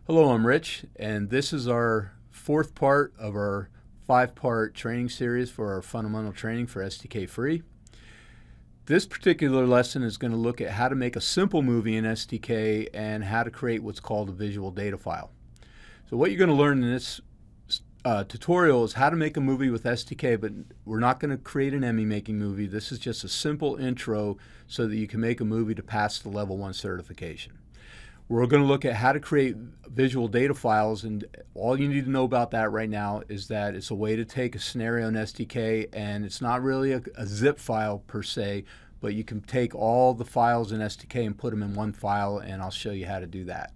Hello, I'm Rich, and this is our fourth part of our 5-part training series for our fundamental training for STK Free. This particular lesson is going to look at how to make a simple movie in STK and how to create what's called a visual data file. So what you're going to learn in this tutorial is how to make a movie with STK, but we're not going to create an Emmy making movie. This is just a simple intro so that you can make a movie to pass the level 1 certification. We're going to look at how to create visual data files, and all you need to know about that right now is that it's a way to take a scenario in STK, and it's not really a zip file per se, but you can take all the files in STK and put them in one file, and I'll show you how to do that.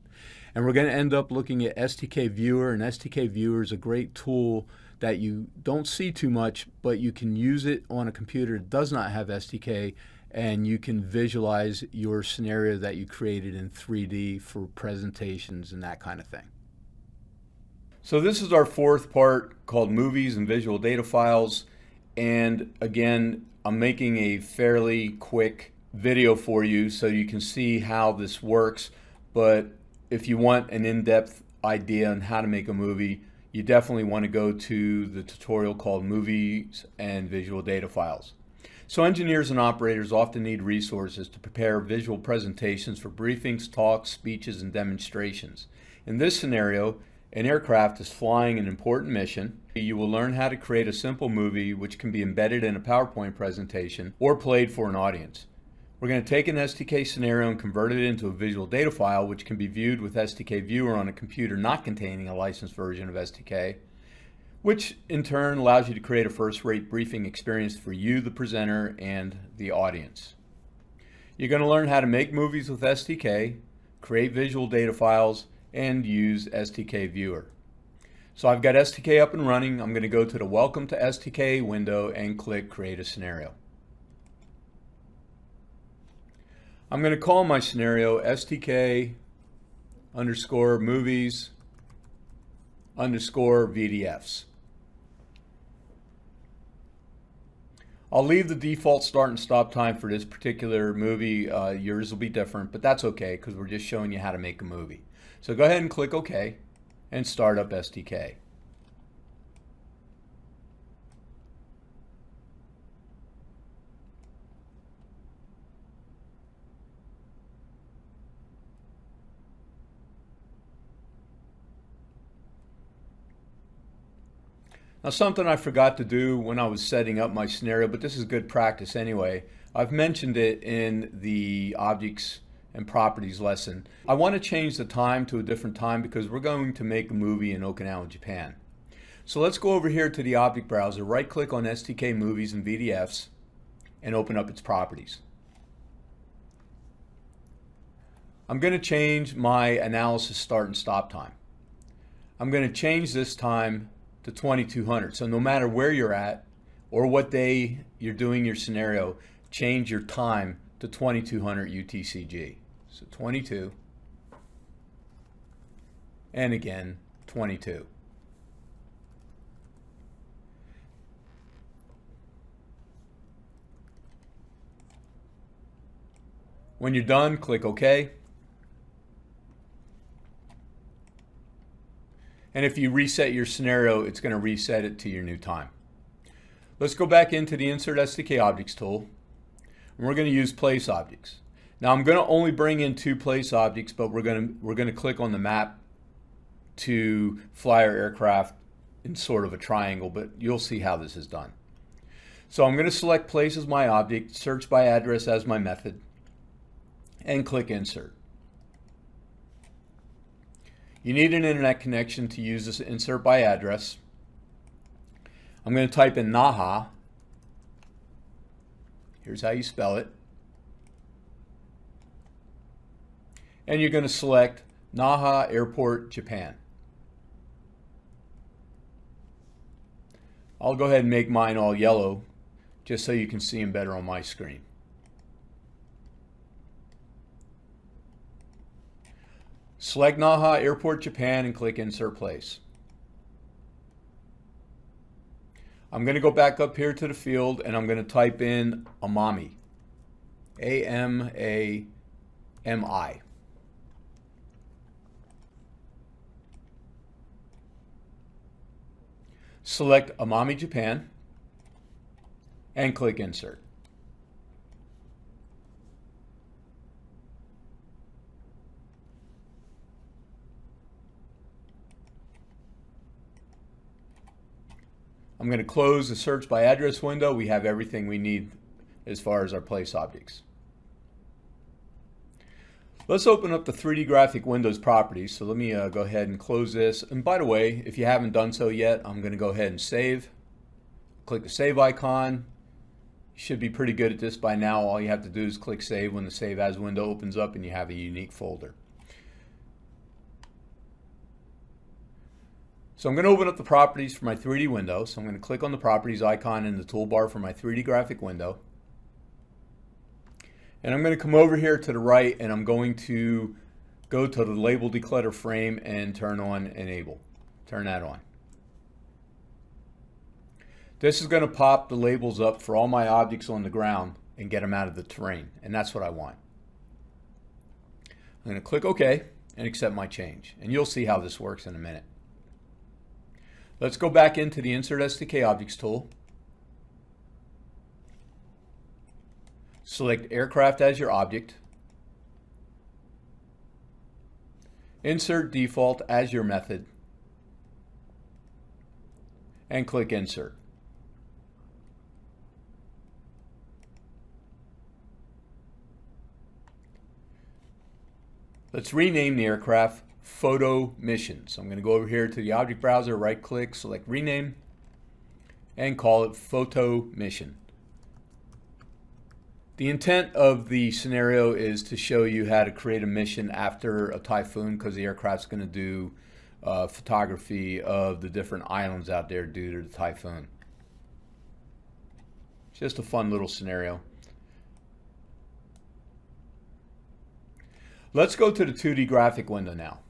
And we're going to end up looking at STK Viewer, and STK Viewer is a great tool that you don't see too much, but you can use it on a computer that does not have STK, and you can visualize your scenario that you created in 3D for presentations and that kind of thing. So this is our fourth part called Movies and Visual Data Files, and again, I'm making a fairly quick video for you so you can see how this works, but if you want an in-depth idea on how to make a movie, you definitely want to go to the tutorial called Movies and Visual Data Files. So engineers and operators often need resources to prepare visual presentations for briefings, talks, speeches, and demonstrations. In this scenario, an aircraft is flying an important mission. You will learn how to create a simple movie which can be embedded in a PowerPoint presentation or played for an audience. We're going to take an STK scenario and convert it into a visual data file which can be viewed with STK Viewer on a computer not containing a licensed version of STK, which in turn allows you to create a first-rate briefing experience for you, the presenter, and the audience. You're going to learn how to make movies with STK, create visual data files, and use STK Viewer. So I've got STK up and running. I'm going to go to the Welcome to STK window and click Create a Scenario. I'm going to call my scenario STK _ movies _ VDFs. I'll leave the default start and stop time for this particular movie. Yours will be different, but that's okay because we're just showing you how to make a movie. So go ahead and click OK and start up STK. Now, something I forgot to do when I was setting up my scenario, but this is good practice anyway. I've mentioned it in the objects and properties lesson. I want to change the time to a different time because we're going to make a movie in Okinawa, Japan. So let's go over here to the object browser, right click on STK Movies and VDFs, and open up its properties. I'm going to change my analysis start and stop time. I'm going to change this time to 2200. So no matter where you're at or what day you're doing your scenario, change your time to 2200 UTCG. So 22 and again 22. When you're done, click OK. And if you reset your scenario, it's going to reset it to your new time. Let's go back into the Insert STK Objects tool, and we're going to use Place Objects. Now I'm going to only bring in 2 place objects, but we're going to click on the map to fly our aircraft in sort of a triangle, but you'll see how this is done. So I'm going to select Place as my object, Search by Address as my method, and click Insert. You need an internet connection to use this insert by address. I'm going to type in Naha. Here's how you spell it. And you're going to select Naha Airport, Japan. I'll go ahead and make mine all yellow just so you can see them better on my screen. Select Naha Airport, Japan, and click Insert Place. I'm going to go back up here to the field and I'm going to type in Amami. A-M-A-M-I. Select Amami Japan and click Insert. I'm going to close the search by address window. We have everything we need as far as our place objects. Let's open up the 3D graphic Windows properties. So let me go ahead and close this. And by the way, if you haven't done so yet, I'm going to go ahead and save. Click the save icon. You should be pretty good at this by now. All you have to do is click save when the save as window opens up and you have a unique folder. So I'm going to open up the properties for my 3D window. So I'm going to click on the properties icon in the toolbar for my 3D graphic window. And I'm going to come over here to the right and I'm going to go to the label declutter frame and turn on enable. Turn that on. This is going to pop the labels up for all my objects on the ground and get them out of the terrain. And that's what I want. I'm going to click OK and accept my change. And you'll see how this works in a minute. Let's go back into the Insert STK Objects tool. Select Aircraft as your object. Insert Default as your method. And click Insert. Let's rename the aircraft Photo Mission. So I'm going to go over here to the object browser, right click, select rename, and call it Photo Mission. The intent of the scenario is to show you how to create a mission after a typhoon, because the aircraft's going to do photography of the different islands out there due to the typhoon. It's just a fun little scenario. Let's go to the 2D graphic window now.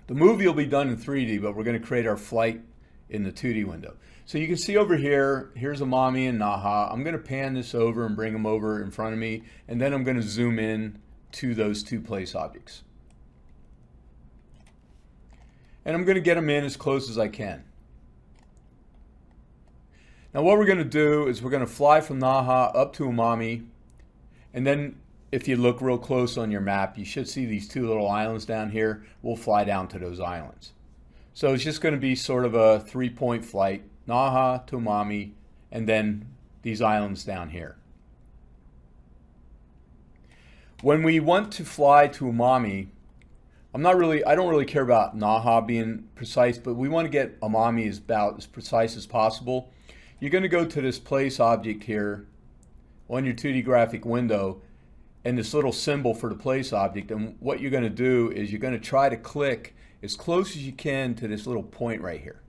The movie will be done in 3D, but we're going to create our flight in the 2D window. So you can see over here, here's Amami and Naha. I'm going to pan this over and bring them over in front of me, and then I'm going to zoom in to those two place objects. And I'm going to get them in as close as I can. Now what we're going to do is we're going to fly from Naha up to Amami, and then if you look real close on your map, you should see these two little islands down here. We'll fly down to those islands. So it's just going to be sort of a 3-point flight, Naha to Amami, and then these islands down here. When we want to fly to Amami, I don't really care about Naha being precise, but we want to get Amami as precise as possible. You're going to go to this place object here on your 2D graphic window, and this little symbol for the place object, and what you're going to do is you're going to try to click as close as you can to this little point right here.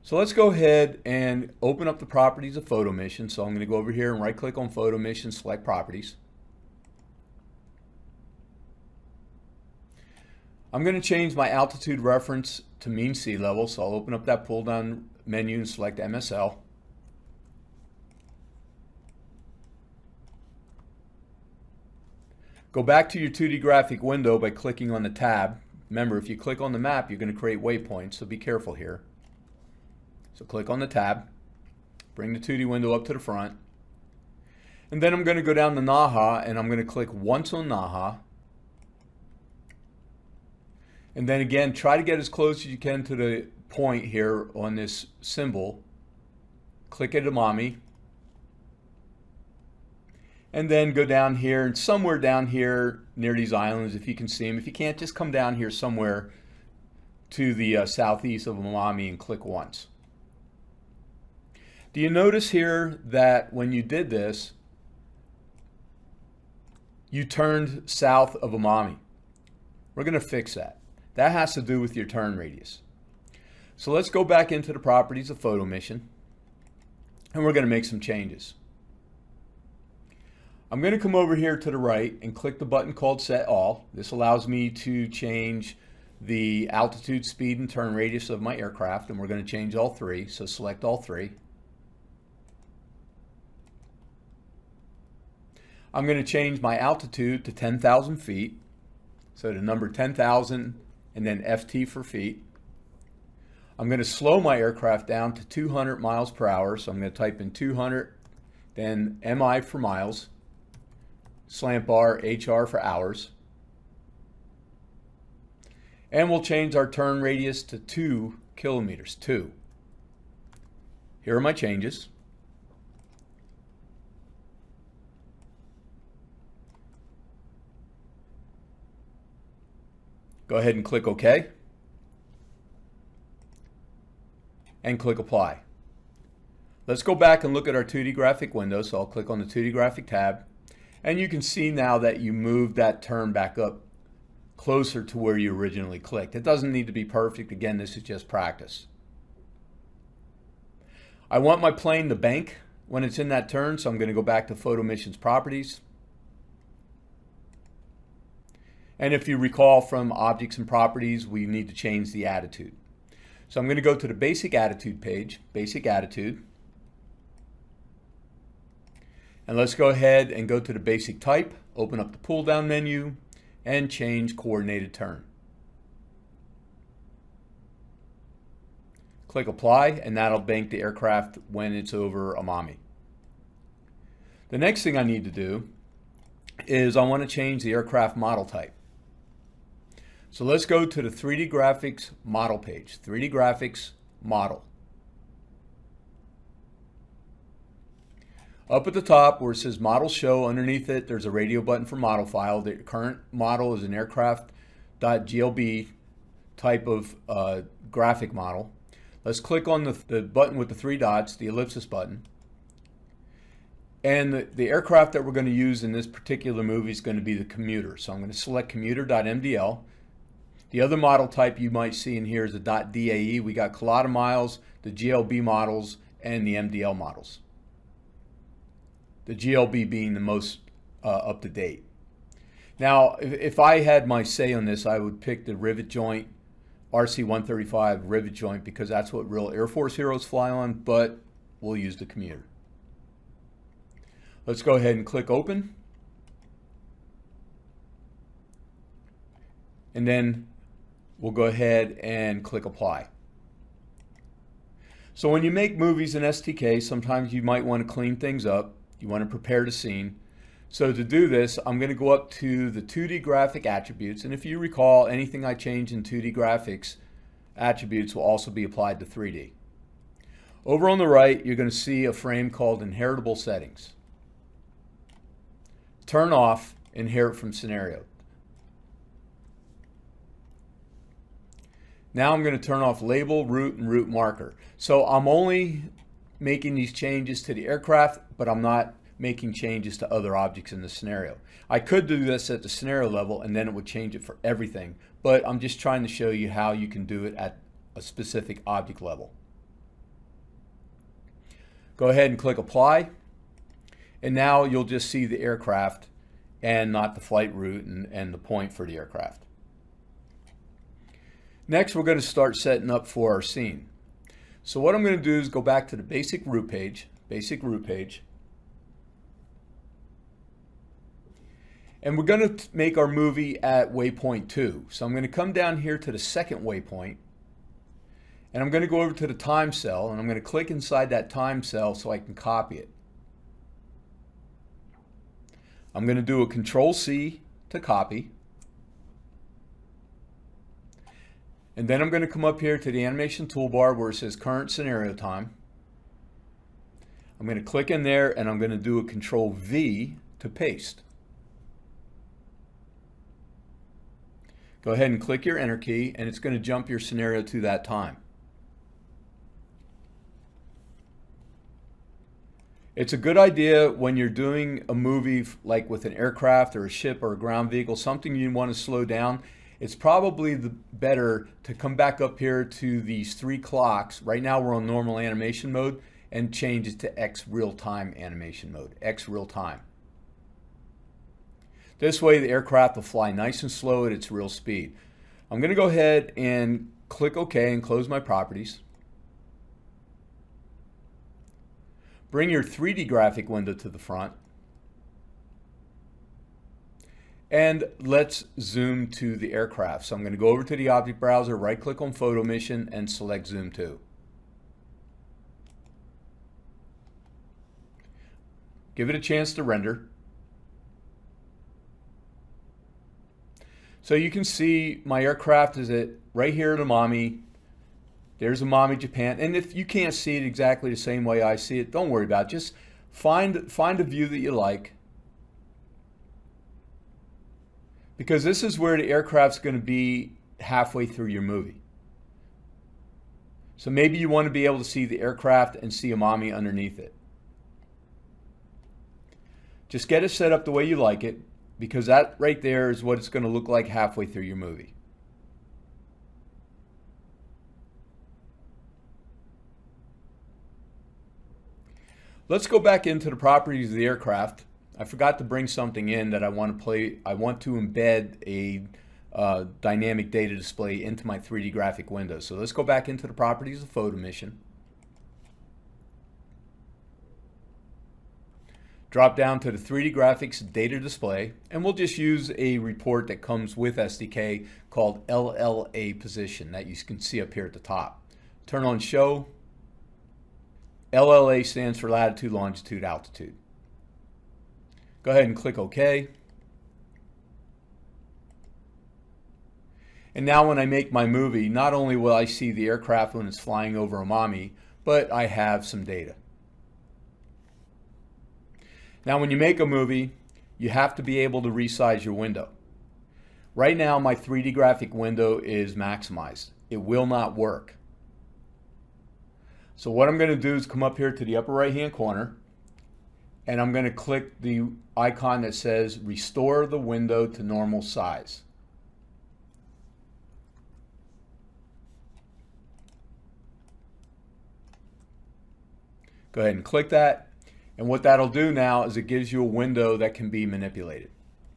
So let's go ahead and open up the properties of Photo Mission. So I'm going to go over here and right click on Photo Mission, select Properties. I'm going to change my altitude reference to mean sea level, so I'll open up that pull down menu and select MSL. Go back to your 2D graphic window by clicking on the tab. Remember, if you click on the map, you're going to create waypoints, so be careful here. So click on the tab, bring the 2D window up to the front, and then I'm going to go down to Naha, and I'm going to click once on Naha. And then again, try to get as close as you can to the point here on this symbol. Click at Amami. And then go down here, and somewhere down here near these islands, if you can see them. If you can't, just come down here somewhere to the southeast of Amami and click once. Do you notice here that when you did this, you turned south of Amami? We're going to fix that. That has to do with your turn radius. So let's go back into the properties of Photo Mission, and we're going to make some changes. I'm going to come over here to the right and click the button called Set All. This allows me to change the altitude, speed, and turn radius of my aircraft, and we're going to change all three, so select all three. I'm going to change my altitude to 10,000 feet, so the number 10,000 and then FT for feet. I'm going to slow my aircraft down to 200 miles per hour. So I'm going to type in 200, then MI for miles, slant bar, HR for hours. And we'll change our turn radius to 2 kilometers, 2. Here are my changes. Go ahead and click OK. And click Apply. Let's go back and look at our 2D graphic window. So I'll click on the 2D graphic tab. And you can see now that you moved that turn back up closer to where you originally clicked. It doesn't need to be perfect. Again, this is just practice. I want my plane to bank when it's in that turn, so I'm going to go back to Photo Missions Properties. And if you recall from Objects and Properties, we need to change the attitude. So I'm going to go to the Basic Attitude page, Basic Attitude. And let's go ahead and go to the Basic Type, open up the pull-down menu, and change Coordinated Turn. Click Apply, and that'll bank the aircraft when it's over Amami. The next thing I need to do is I want to change the aircraft model type. So let's go to the 3D Graphics Model page, 3D Graphics Model. Up at the top where it says Model Show, underneath it there's a radio button for model file. The current model is an aircraft.glb type of graphic model. Let's click on the button with the 3 dots, the ellipsis button. And the aircraft that we're going to use in this particular movie is going to be the commuter. So I'm going to select commuter.mdl. The other model type you might see in here is the .dae. We got Collada miles, the GLB models, and the MDL models. The GLB being the most up to date. Now, if I had my say on this, I would pick the rivet joint, RC-135 rivet joint, because that's what real Air Force heroes fly on, but we'll use the commuter. Let's go ahead and click Open. And then we'll go ahead and click Apply. So when you make movies in STK, sometimes you might want to clean things up. You want to prepare the scene. So to do this, I'm going to go up to the 2D graphic attributes. And if you recall, anything I change in 2D graphics attributes will also be applied to 3D. Over on the right, you're going to see a frame called Inheritable Settings. Turn off Inherit from Scenario. Now I'm going to turn off Label, Route, and Route Marker. So I'm only making these changes to the aircraft, but I'm not making changes to other objects in the scenario. I could do this at the scenario level and then it would change it for everything, but I'm just trying to show you how you can do it at a specific object level. Go ahead and click Apply, and now you'll just see the aircraft and not the flight route and the point for the aircraft. Next, we're going to start setting up for our scene. So what I'm going to do is go back to the basic route page, and we're going to make our movie at waypoint 2. So I'm going to come down here to the second waypoint, and I'm going to go over to the time cell, and I'm going to click inside that time cell so I can copy it. I'm going to do a Control-C to copy. And then I'm going to come up here to the animation toolbar where it says current scenario time. I'm going to click in there and I'm going to do a Control-V to paste. Go ahead and click your enter key and it's going to jump your scenario to that time. It's a good idea when you're doing a movie like with an aircraft or a ship or a ground vehicle, something you want to slow down. It's probably better to come back up here to these 3 clocks. Right now we're on normal animation mode, and change it to X real-time animation mode, X real-time. This way the aircraft will fly nice and slow at its real speed. I'm going to go ahead and click OK and close my properties. Bring your 3D graphic window to the front. And let's zoom to the aircraft. So I'm going to go over to the object browser, right click on photo mission and select zoom to. Give it a chance to render. So you can see my aircraft is right here at Amami. There's Amami, Japan. And if you can't see it exactly the same way I see it, don't worry about it. Just find a view that you like. Because this is where the aircraft's going to be halfway through your movie. So maybe you want to be able to see the aircraft and see Amami underneath it. Just get it set up the way you like it, because that right there is what it's going to look like halfway through your movie. Let's go back into the properties of the aircraft. I forgot to bring something in that I want to play. I want to embed a dynamic data display into my 3D graphic window. So let's go back into the properties of photo mission. Drop down to the 3D graphics data display, and we'll just use a report that comes with STK called LLA position that you can see up here at the top. Turn on show. LLA stands for latitude, longitude, altitude. Go ahead and click OK. And now when I make my movie, not only will I see the aircraft when it's flying over Amami, but I have some data. Now when you make a movie, you have to be able to resize your window. Right now my 3D graphic window is maximized. It will not work. So what I'm going to do is come up here to the upper right hand corner, and I'm going to click the icon that says restore the window to normal size. Go ahead and click that, and what that'll do now is it gives you a window that can be manipulated,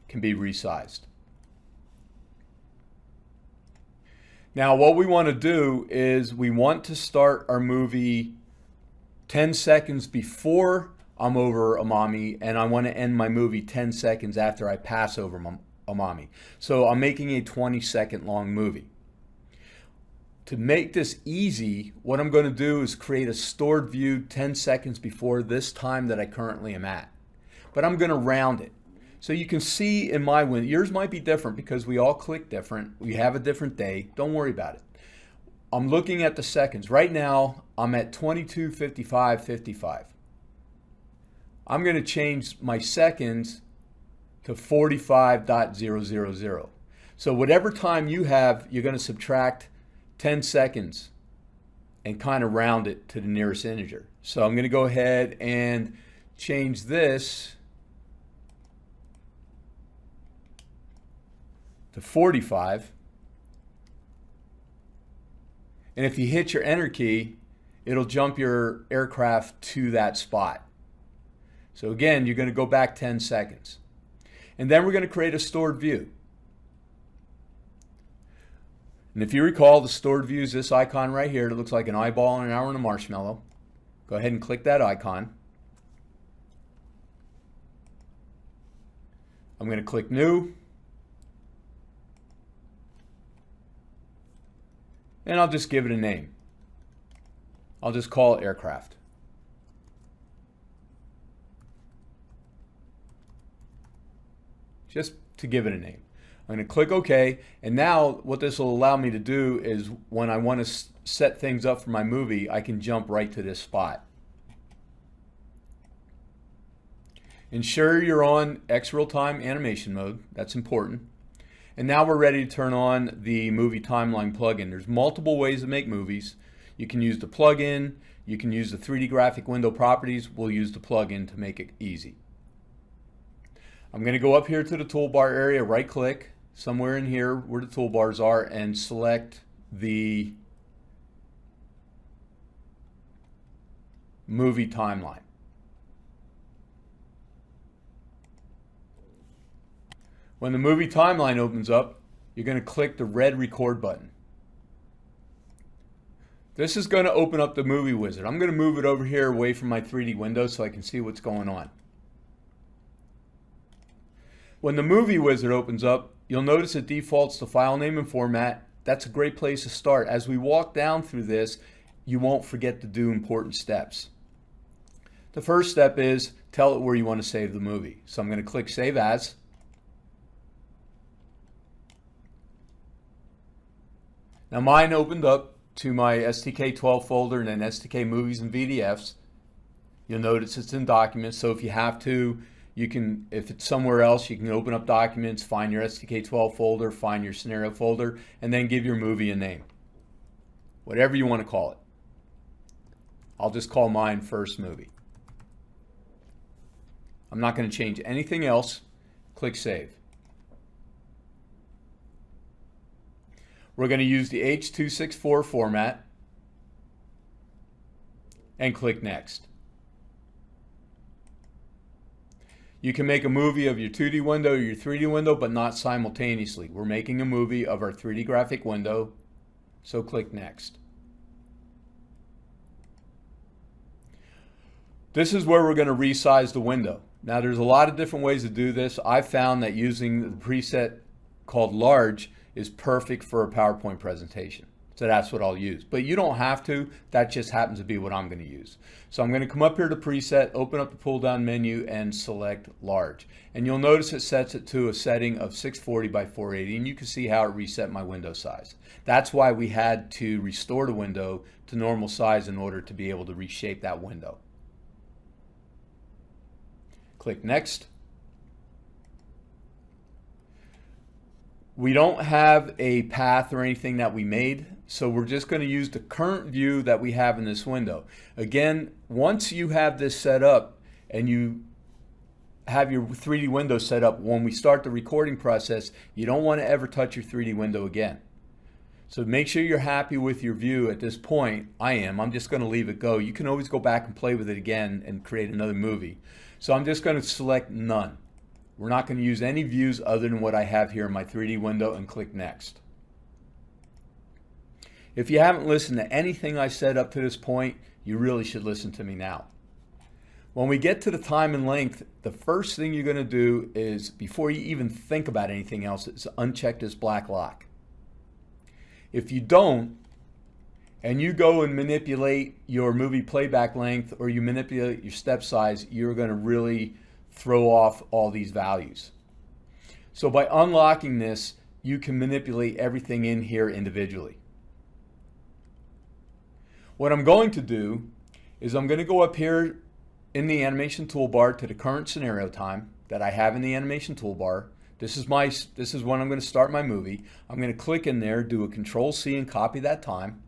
can be resized. Now what we want to do is we want to start our movie 10 seconds before I'm over Amami, and I want to end my movie 10 seconds after I pass over Amami. So I'm making a 20-second long movie. To make this easy, what I'm going to do is create a stored view 10 seconds before this time that I currently am at. But I'm going to round it. So you can see in my window, yours might be different because we all click different. We have a different day. Don't worry about it. I'm looking at the seconds. Right now, I'm at 22:55:55. I'm going to change my seconds to 45.000. So whatever time you have, you're going to subtract 10 seconds and kind of round it to the nearest integer. So I'm going to go ahead and change this to 45. And if you hit your enter key, it'll jump your aircraft to that spot. So again, you're going to go back 10 seconds. And then we're going to create a stored view. And if you recall, the stored view is this icon right here. It looks like an eyeball, an arrow, and a marshmallow. Go ahead and click that icon. I'm going to click New. And I'll just give it a name. I'll just call it Aircraft. Just to give it a name. I'm going to click OK, and now what this will allow me to do is when I want to set things up for my movie, I can jump right to this spot. Ensure you're on X real-time animation mode. That's important. And now we're ready to turn on the movie timeline plugin. There's multiple ways to make movies. You can use the plugin, you can use the 3D graphic window properties. We'll use the plugin to make it easy. I'm going to go up here to the toolbar area, right click, somewhere in here where the toolbars are, and select the movie timeline. When the movie timeline opens up, you're going to click the red record button. This is going to open up the movie wizard. I'm going to move it over here away from my 3D window so I can see what's going on. When the movie wizard opens up, you'll notice it defaults to file name and format. That's a great place to start. As we walk down through this, you won't forget to do important steps. The first step is tell it where you want to save the movie. So I'm going to click Save As. Now mine opened up to my STK12 folder and then STK Movies and VDFs. You'll notice it's in Documents, so if you have to, you can, if it's somewhere else, you can open up Documents, find your STK12 folder, find your scenario folder, and then give your movie a name. Whatever you want to call it. I'll just call mine First Movie. I'm not going to change anything else. Click Save. We're going to use the H.264 format and click Next. You can make a movie of your 2D window or your 3D window, but not simultaneously. We're making a movie of our 3D graphic window, so click Next. This is where we're going to resize the window. Now there's a lot of different ways to do this. I've found that using the preset called Large is perfect for a PowerPoint presentation. So that's what I'll use. But you don't have to. That just happens to be what I'm going to use. So I'm going to come up here to Preset, open up the pull-down menu, and select Large. And you'll notice it sets it to a setting of 640 by 480, and you can see how it reset my window size. That's why we had to restore the window to normal size in order to be able to reshape that window. Click Next. We don't have a path or anything that we made, so we're just going to use the current view that we have in this window. Again, once you have this set up and you have your 3D window set up, when we start the recording process, you don't want to ever touch your 3D window again. So make sure you're happy with your view at this point. I'm just going to leave it go. You can always go back and play with it again and create another movie. So I'm just going to select None. We're not going to use any views other than what I have here in my 3D window and click Next. If you haven't listened to anything I said up to this point, you really should listen to me now. When we get to the time and length, the first thing you're going to do is, before you even think about anything else, is uncheck this black lock. If you don't, and you go and manipulate your movie playback length or you manipulate your step size, you're going to really throw off all these values. So by unlocking this, you can manipulate everything in here individually. What I'm going to do is I'm going to go up here in the animation toolbar to the current scenario time that I have in the animation toolbar. This is when I'm going to start my movie. I'm going to click in there, do a Control-C and copy that time.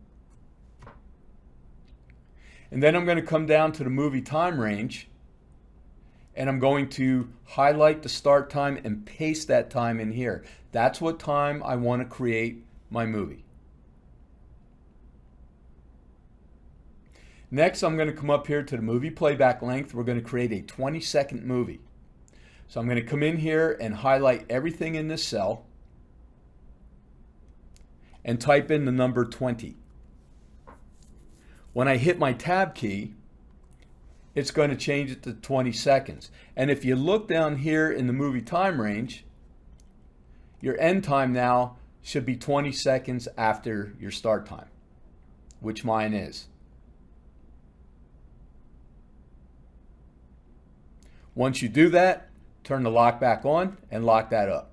And then I'm going to come down to the movie time range, and I'm going to highlight the start time and paste that time in here. That's what time I want to create my movie. Next, I'm going to come up here to the movie playback length. We're going to create a 20-second movie. So I'm going to come in here and highlight everything in this cell and type in the number 20. When I hit my tab key, it's going to change it to 20 seconds. And if you look down here in the movie time range, your end time now should be 20 seconds after your start time, which mine is. Once you do that, turn the lock back on and lock that up.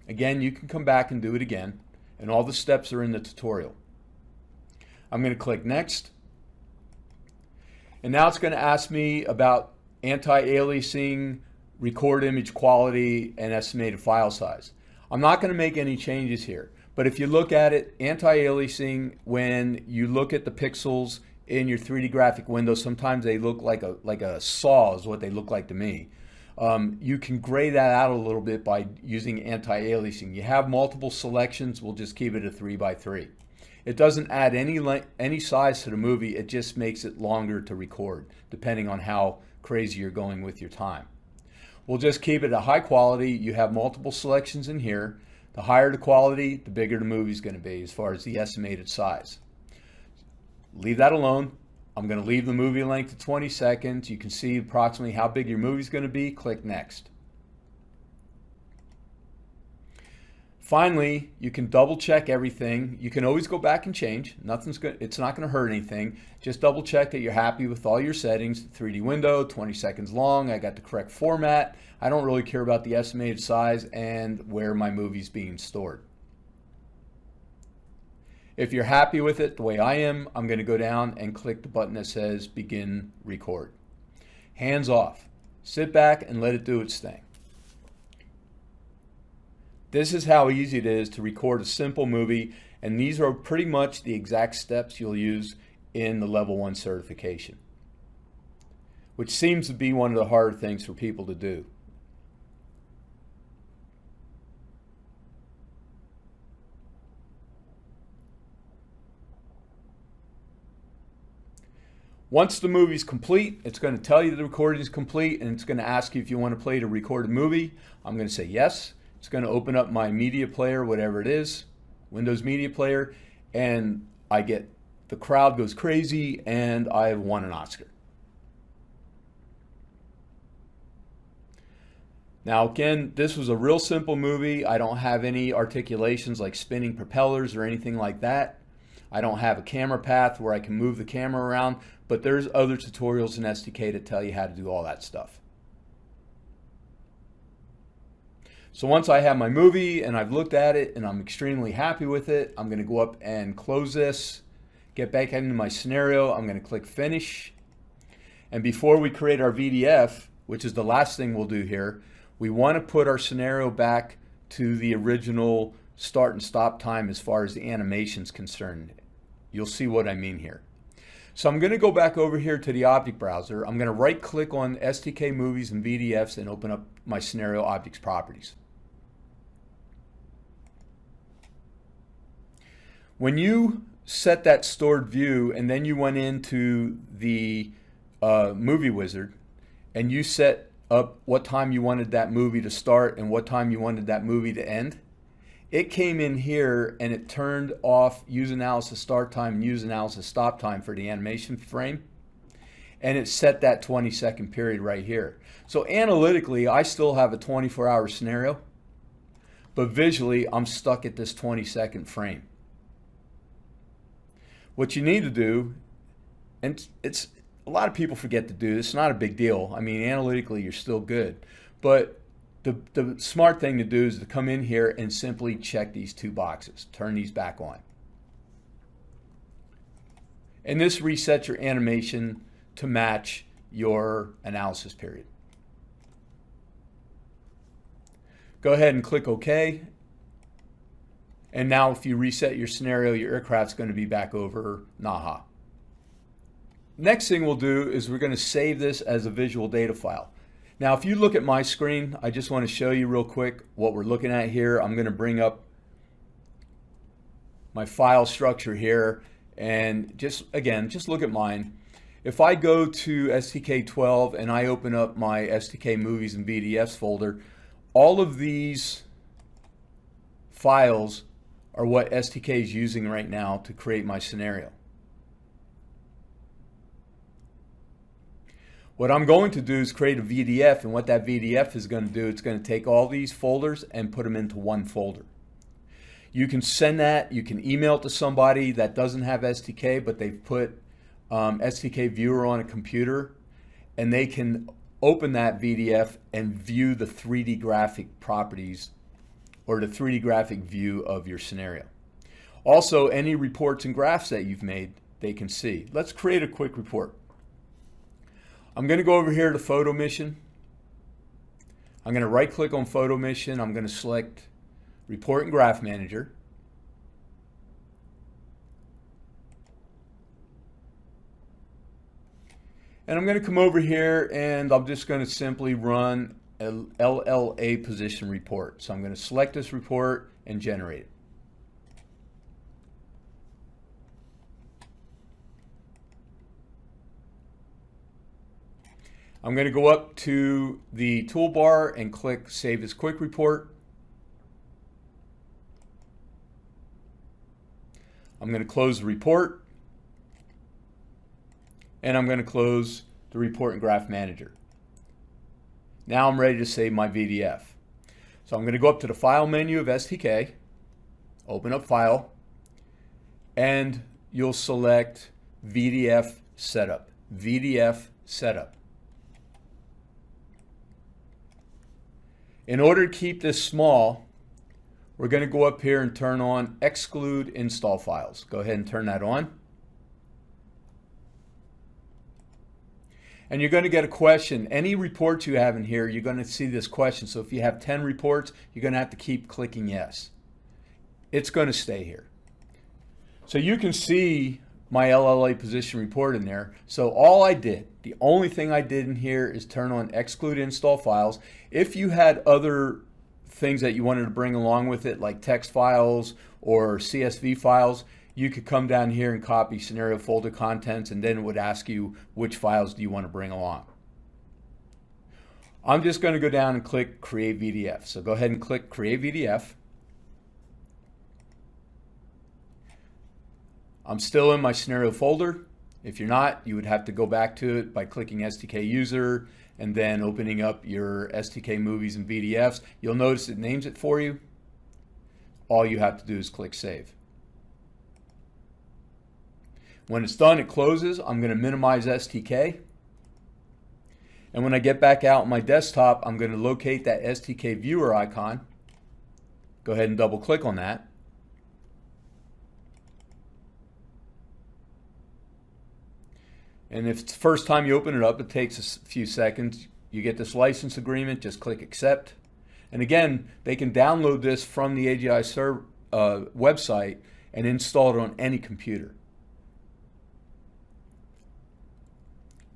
Again, you can come back and do it again, and all the steps are in the tutorial. I'm going to click Next. And now it's going to ask me about anti-aliasing, record image quality, and estimated file size. I'm not going to make any changes here, but if you look at it, anti-aliasing, when you look at the pixels in your 3D graphic window, sometimes they look like a saw is what they look like to me. You can gray that out a little bit by using anti-aliasing. You have multiple selections, we'll just keep it a 3x3. It doesn't add any size to the movie, it just makes it longer to record, depending on how crazy you're going with your time. We'll just keep it a high quality. You have multiple selections in here. The higher the quality, the bigger the movie's going to be as far as the estimated size. Leave that alone. I'm going to leave the movie length to 20 seconds. You can see approximately how big your movie is going to be. Click Next. Finally, you can double check everything. You can always go back and change. It's not going to hurt anything. Just double check that you're happy with all your settings. 3D window, 20 seconds long. I got the correct format. I don't really care about the estimated size and where my movie's being stored. If you're happy with it the way I am, I'm going to go down and click the button that says Begin Record. Hands off. Sit back and let it do its thing. This is how easy it is to record a simple movie, and these are pretty much the exact steps you'll use in the Level 1 certification, which seems to be one of the harder things for people to do. Once the movie's complete, it's going to tell you the recording is complete, and it's going to ask you if you want to play the recorded movie. I'm going to say yes. It's going to open up my media player, whatever it is, Windows Media Player, and the crowd goes crazy, and I have won an Oscar. Now again, this was a real simple movie. I don't have any articulations like spinning propellers or anything like that. I don't have a camera path where I can move the camera around, but there's other tutorials in STK that tell you how to do all that stuff. So once I have my movie and I've looked at it and I'm extremely happy with it, I'm going to go up and close this, get back into my scenario. I'm going to click Finish. And before we create our VDF, which is the last thing we'll do here, we want to put our scenario back to the original start and stop time as far as the animation is concerned. You'll see what I mean here. So I'm going to go back over here to the object browser. I'm going to right click on STK movies and VDFs and open up my scenario objects properties. When you set that stored view and then you went into the movie wizard and you set up what time you wanted that movie to start and what time you wanted that movie to end, it came in here and it turned off use analysis start time and use analysis stop time for the animation frame, and it set that 20-second period right here. So analytically, I still have a 24-hour scenario, but visually I'm stuck at this 20-second frame. What you need to do, and it's a lot of people forget to do this, it's not a big deal. I mean, analytically you're still good, but the smart thing to do is to come in here and simply check these two boxes, turn these back on. And this resets your animation to match your analysis period. Go ahead and click OK. And now if you reset your scenario, your aircraft's going to be back over Naha. Next thing we'll do is we're going to save this as a visual data file. Now if you look at my screen, I just want to show you real quick what we're looking at here. I'm going to bring up my file structure here and just look at mine. If I go to STK 12 and I open up my STK movies and VDFs folder, all of these files are what STK is using right now to create my scenario. What I'm going to do is create a VDF, and what that VDF is going to do, it's going to take all these folders and put them into one folder. You can send that, you can email it to somebody that doesn't have STK, but they've put STK Viewer on a computer, and they can open that VDF and view the 3D graphic properties or the 3D graphic view of your scenario. Also, any reports and graphs that you've made, they can see. Let's create a quick report. I'm going to go over here to Photo Mission. I'm going to right click on Photo Mission. I'm going to select Report and Graph Manager. And I'm going to come over here and I'm just going to simply run a LLA position report. So I'm going to select this report and generate it. I'm going to go up to the toolbar and click Save as Quick Report. I'm going to close the report. and I'm going to close the Report and Graph Manager. Now I'm ready to save my VDF. So I'm going to go up to the File menu of STK, open up File, and you'll select VDF Setup. VDF Setup. In order to keep this small, we're going to go up here and turn on Exclude Install Files. Go ahead and turn that on. And you're going to get a question. Any reports you have in here, you're going to see this question. So if you have 10 reports, you're going to have to keep clicking yes. It's going to stay here. So you can see my LLA position report in there. So all I did, the only thing I did in here is turn on Exclude Install Files. If you had other things that you wanted to bring along with it, like text files or CSV files, you could come down here and copy scenario folder contents, and then it would ask you which files do you want to bring along. I'm just going to go down and click Create VDF. So go ahead and click Create VDF. I'm still in my scenario folder. If you're not, you would have to go back to it by clicking STK User and then opening up your STK movies and VDFs. You'll notice it names it for you. All you have to do is click Save. When it's done, it closes. I'm going to minimize STK. And when I get back out on my desktop, I'm going to locate that STK Viewer icon. Go ahead and double click on that. And if it's the first time you open it up, it takes a few seconds. You get this license agreement, just click Accept. And again, they can download this from the AGI website and install it on any computer.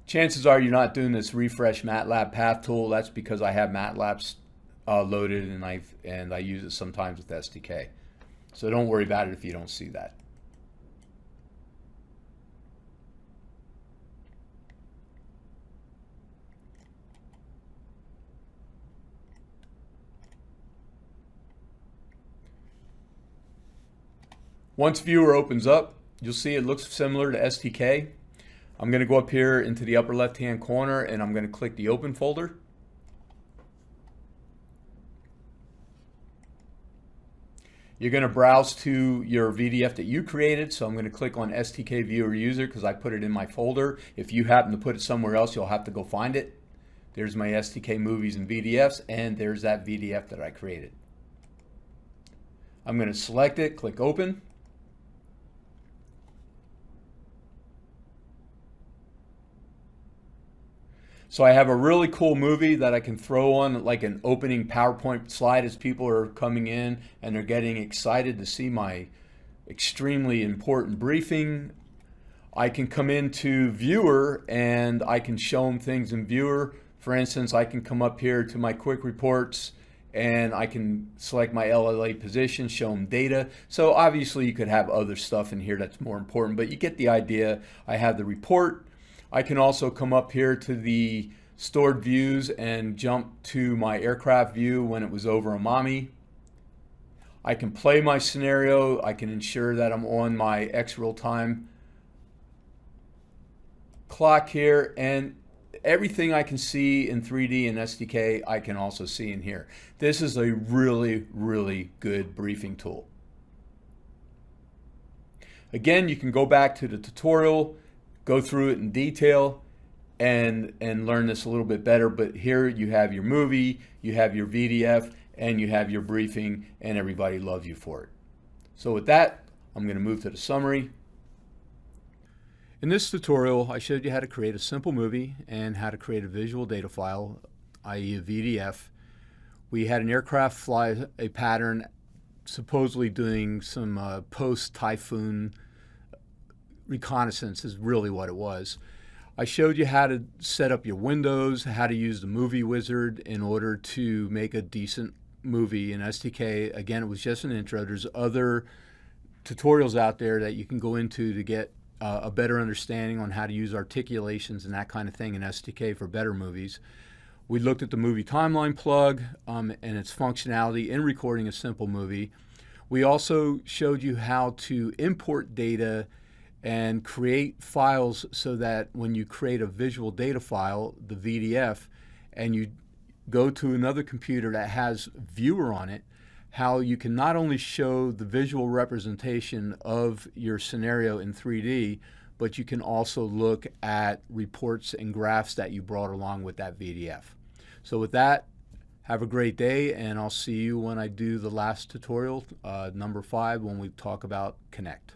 Chances are you're not doing this refresh MATLAB path tool. That's because I have MATLAB loaded and I use it sometimes with STK. So don't worry about it if you don't see that. Once Viewer opens up, you'll see it looks similar to STK. I'm going to go up here into the upper left-hand corner and I'm going to click the Open folder. You're going to browse to your VDF that you created, so I'm going to click on STK Viewer User because I put it in my folder. If you happen to put it somewhere else, you'll have to go find it. There's my STK movies and VDFs, and there's that VDF that I created. I'm going to select it, click Open. So I have a really cool movie that I can throw on like an opening PowerPoint slide as people are coming in and they're getting excited to see my extremely important briefing. I can come into Viewer and I can show them things in Viewer. For instance, I can come up here to my quick reports and I can select my LLA position, show them data. So obviously you could have other stuff in here that's more important, but you get the idea. I have the report. I can also come up here to the stored views and jump to my aircraft view when it was over Amami. I can play my scenario. I can ensure that I'm on my X real-time clock here, and everything I can see in 3D and STK, I can also see in here. This is a really, really good briefing tool. Again, you can go back to the tutorial, go through it in detail and learn this a little bit better, but here you have your movie, you have your VDF, and you have your briefing, and everybody loves you for it. So with that, I'm going to move to the summary. In this tutorial, I showed you how to create a simple movie and how to create a visual data file, i.e. a VDF. We had an aircraft fly a pattern, supposedly doing some post-typhoon reconnaissance is really what it was. I showed you how to set up your windows, how to use the movie wizard in order to make a decent movie in STK. Again, it was just an intro. There's other tutorials out there that you can go into to get a better understanding on how to use articulations and that kind of thing in STK for better movies. We looked at the movie timeline plug and its functionality in recording a simple movie. We also showed you how to import data and create files so that when you create a visual data file, the VDF, and you go to another computer that has Viewer on it, how you can not only show the visual representation of your scenario in 3D, but you can also look at reports and graphs that you brought along with that VDF. So with that, have a great day, and I'll see you when I do the last tutorial, number 5, when we talk about Connect.